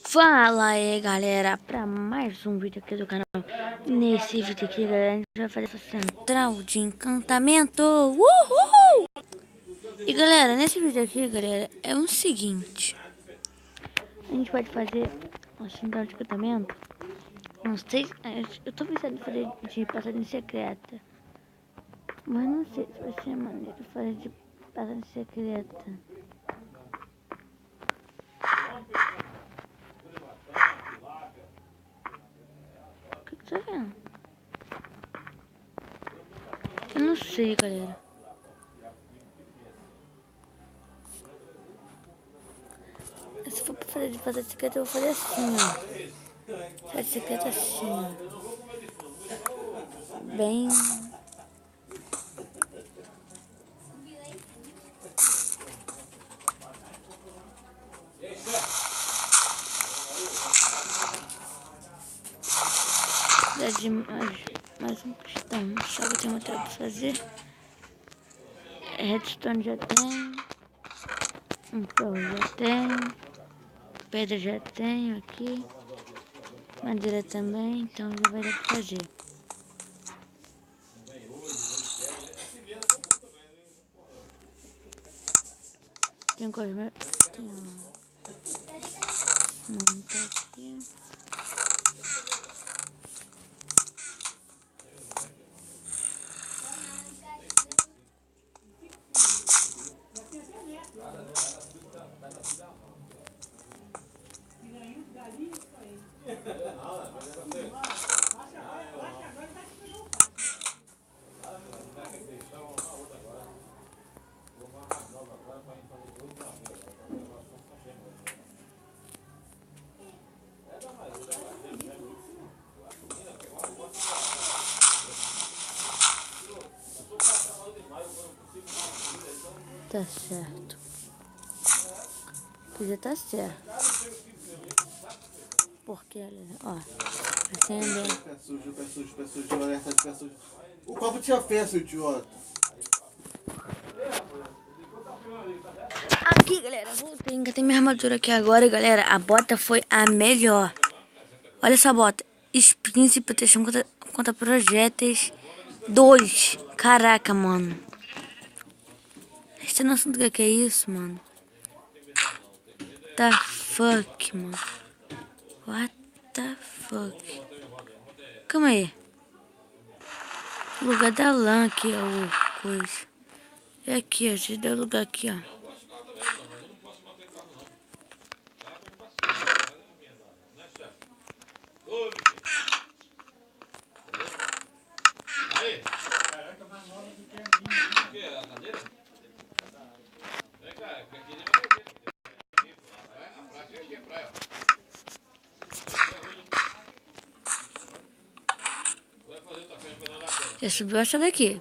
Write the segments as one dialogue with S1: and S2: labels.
S1: Fala aí, galera, pra mais um vídeo aqui do canal. Nesse vídeo aqui, galera, a gente vai fazer essa central de encantamento. Uhul! E galera, nesse vídeo aqui, galera, é o seguinte. A gente pode fazer uma central de encantamento. Não sei, eu tô pensando em fazer de passagem secreta. Mas não sei se vai ser maneiro fazer de passagem secreta. O que você tá vendo? Eu não sei, galera. Se for pra fazer de passagem secreta, eu vou fazer assim, ó. Passagem secreta assim, ó. Bem... de mais um cristão. Só que tem uma tela pra fazer. Redstone já tem. Um ferro já tem. Pedra já tenho aqui. Madeira também. Então já vai dar pra fazer. Tem coisa. Tem um tá aqui. Tá certo. Já tá certo. Porque, ó, acendendo.
S2: Pé sujo, pé sujo, pé sujo, alerta de pé sujo. O copo tinha fé, seu idiota.
S1: Aqui, galera, voltei. Engatei minha armadura aqui agora, galera. A bota foi a melhor. Olha essa bota. Sprint proteção contra projéteis 2. Caraca, mano. Você tem noção do que é isso, mano? The fuck, mano. What the fuck? Calma aí. O lugar da lã aqui, ó. O coisa. É aqui, ó. Já deu lugar aqui, ó. Já subiu essa daqui.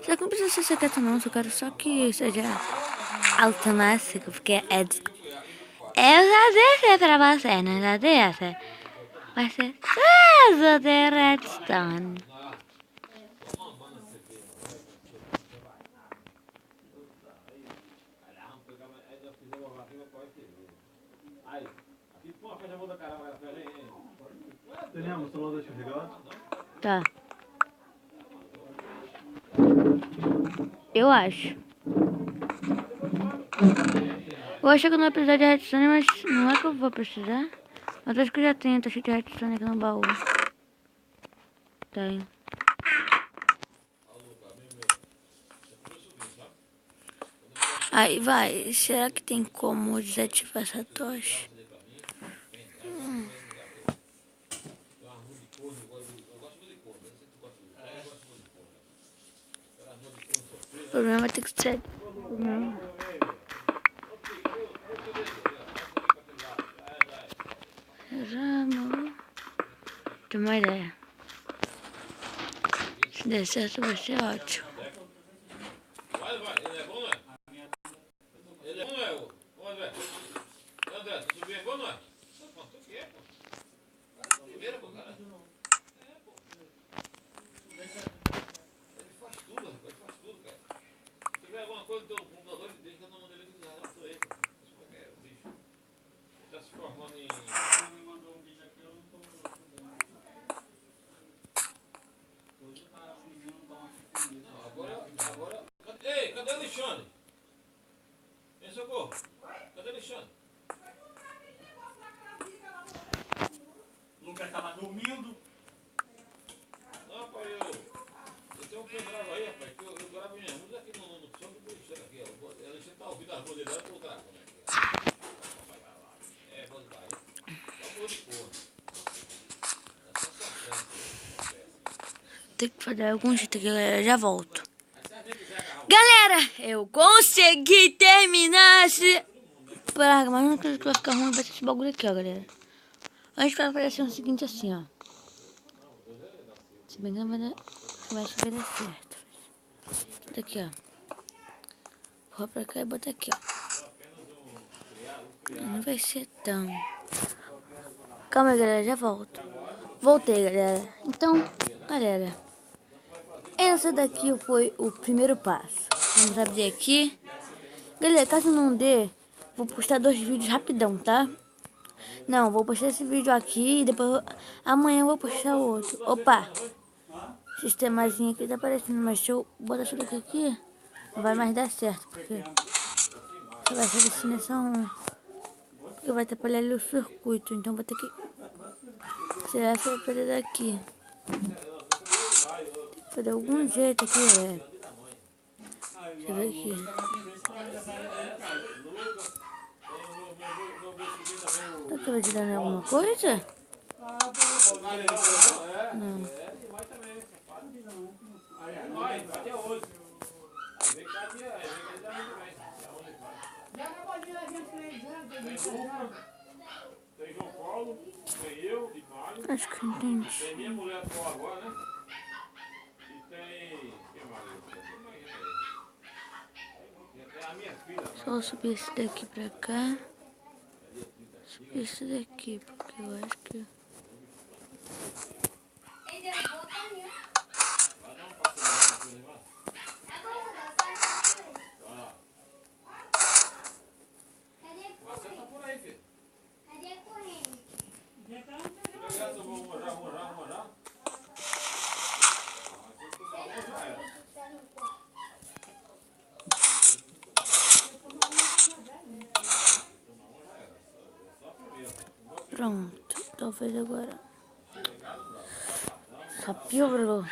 S1: Só que não precisa ser secreto não, eu quero só que seja automático, porque é... Eu já disse pra você, não já disse? Vai ser peso de redstone. Tá. Eu acho. Eu acho que eu não vou precisar de redstone, mas não é que eu vou precisar. Mas acho que eu já tenho, tá cheio de redstone aqui no baú. Tenho. Aí vai, será que tem como desativar essa tocha? O problema vai ter que ser... Tem uma ideia. Se der certo vai ser ótimo.
S3: Socorro, cadê o Alexandre? O Lucas tava dormindo. Não, pai, eu tenho um pendrive aí, rapaz, que eu gravo minha música aqui no som do Alexandre aqui. O Alexandre tá ouvindo as coisas dela, eu tô gravando aqui. É, vou vai. Tá boa de porra. É só sofrendo.
S1: Tem que fazer algum jeito aqui, galera. Já volto. Galera, eu consegui terminar esse praga, mas não acredito que vai ficar ruim. Vai ser esse bagulho aqui, ó, galera. A gente vai aparecer o seguinte assim, ó. Se bem que não vai dar certo. Bota aqui, ó. Vou pra cá e botar aqui, ó. Não vai ser tão... Calma aí, galera, já volto. Voltei, galera. Então, galera, essa daqui foi o primeiro passo. Vamos abrir aqui. Galera, caso não dê, vou postar 2 vídeos rapidão, tá? Não, vou postar esse vídeo aqui e depois amanhã eu vou postar o outro. Opa! Sistemazinho aqui tá aparecendo, mas se eu botar tudo aqui, não vai mais dar certo, porque só vai ser destinação 1. Porque vai atrapalhar ali o circuito, então vou ter que tirar essa coisa daqui. Tem que fazer algum jeito aqui, galera. Deixa eu ver aqui. Tá acreditando em alguma coisa? Não.
S3: Tem João Paulo, tem eu, de Mário.
S1: Acho que eu entendi.
S3: Tem minha mulher atual agora, né? E tem... Quem mais? Tem a minha filha.
S1: Só subir esse daqui pra cá. Subir esse daqui, porque eu acho que... Pronto, talvez agora. Só piorou.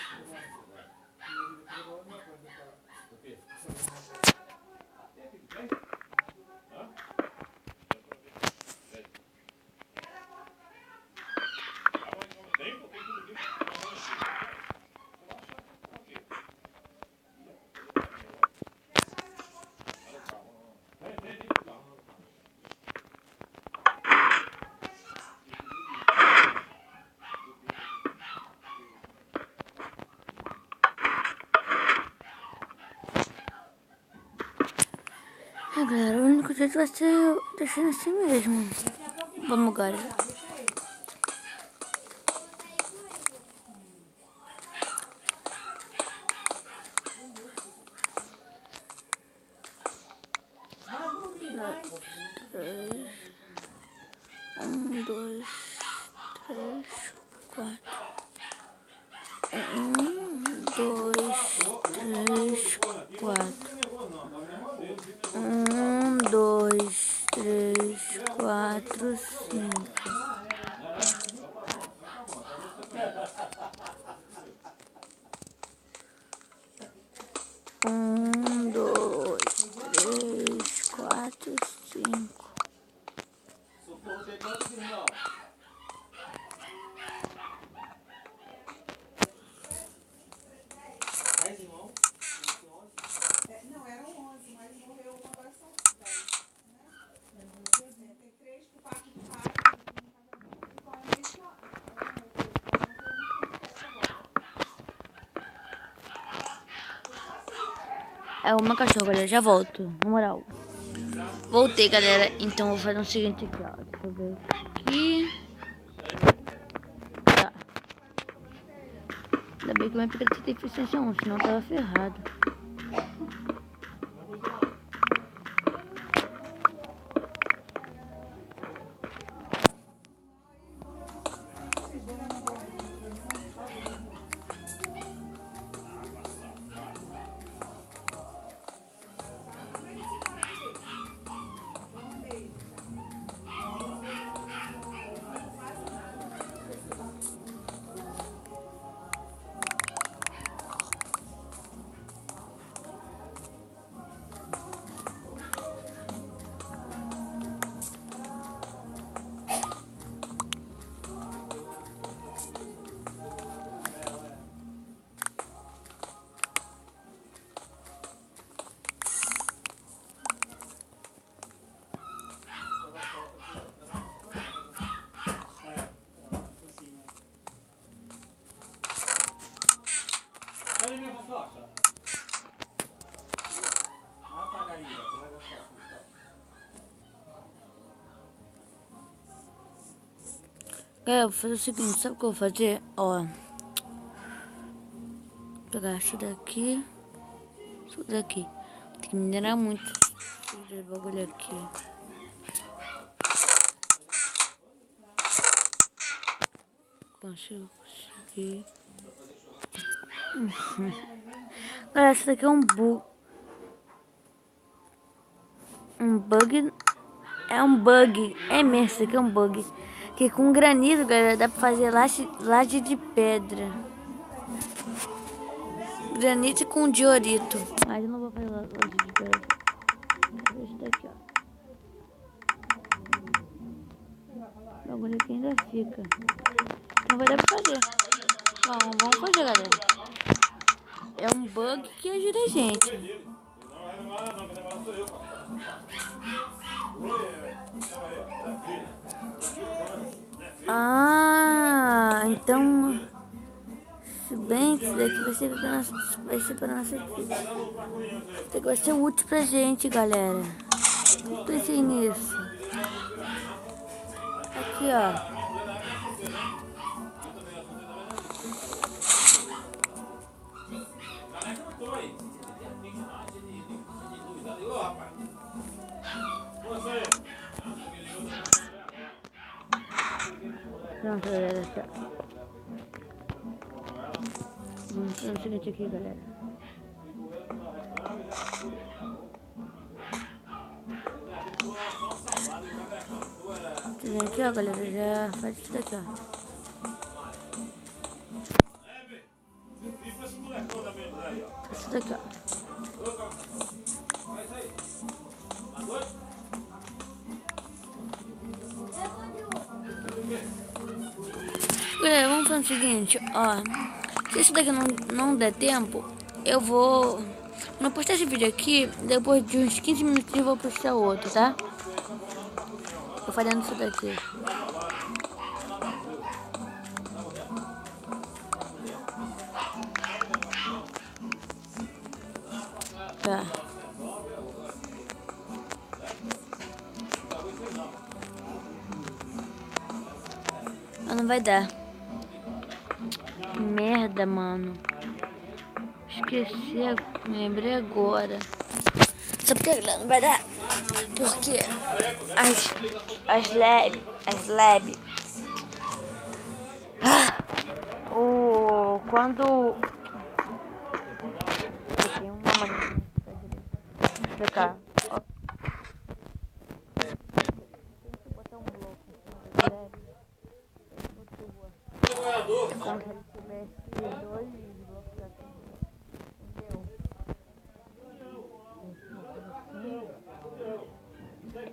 S1: Galera, o único jeito vai ser eu deixando assim mesmo. Vamos, galera. Um, dois, três, quatro. 1, 2, 3, 4. 1, 2, 3, 4, 5. 1, 2, 3, 4, 5.
S4: Não, eram 11, mas morreu uma, agora são 10. Tem 3 por parte do pai.
S1: É uma cachorra, galera. Já volto. Na moral. Voltei, galera. Então vou fazer o seguinte aqui, ó. Deixa eu ver aqui. Tá. Ainda bem que minha pica tem eficiência 1, senão eu tava ferrado. Eu vou fazer o seguinte, sabe o que eu vou fazer? Ó, vou pegar isso daqui, isso daqui. Tem que minerar muito esse bagulho aqui. Consigo conseguir. Galera, isso daqui é um bug. É um bug. É mesmo, isso aqui é um bug. Que com granito, galera, dá pra fazer laje de pedra. Granito com diorito. Mas eu não vou fazer laje de pedra. Vou fazer isso daqui, ó. O bagulho aqui ainda fica. Não vai dar pra fazer. Bom, vamos fazer, galera. É um bug que ajuda a gente. Ah, então, se bem que isso daqui vai ser para nossa equipe. Isso daqui vai ser útil pra gente, galera. Não pensei nisso. Aqui, ó. Pronto, galera. Vamos fazer o seguinte aqui, galera. Isso daqui, ó, galera. Já faz isso daqui, ó. Isso daqui, ó. Galera, vamos fazer o seguinte, ó. Se isso daqui não der tempo, eu vou... Não postar esse vídeo aqui, depois de uns 15 minutos eu vou postar outro, tá? Tô fazendo isso daqui. Tá. Ah, não vai dar. Merda, mano. Esqueci, lembrei agora. Sabe por que não vai dar? Porque as lab. Quando tem uma maneira de explicar. Botar um bloco das lab. Como se ele tivesse dois blocos aqui. Entendeu?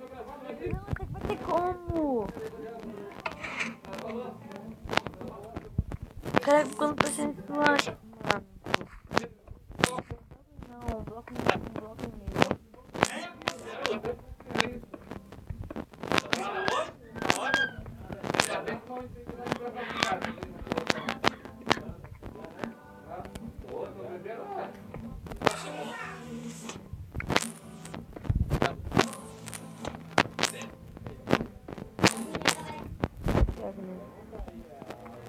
S1: Não, vai ter como? Cara, quando tá sendo flash, mano. Não, bloco e meio.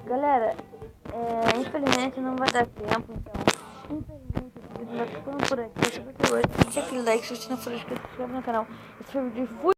S1: Galera, infelizmente não vai dar tempo, então infelizmente o vídeo vai ficando por aqui. Se você gostou, deixa aquele like, se você não for inscrito, se inscreve no canal. Esse foi o vídeo.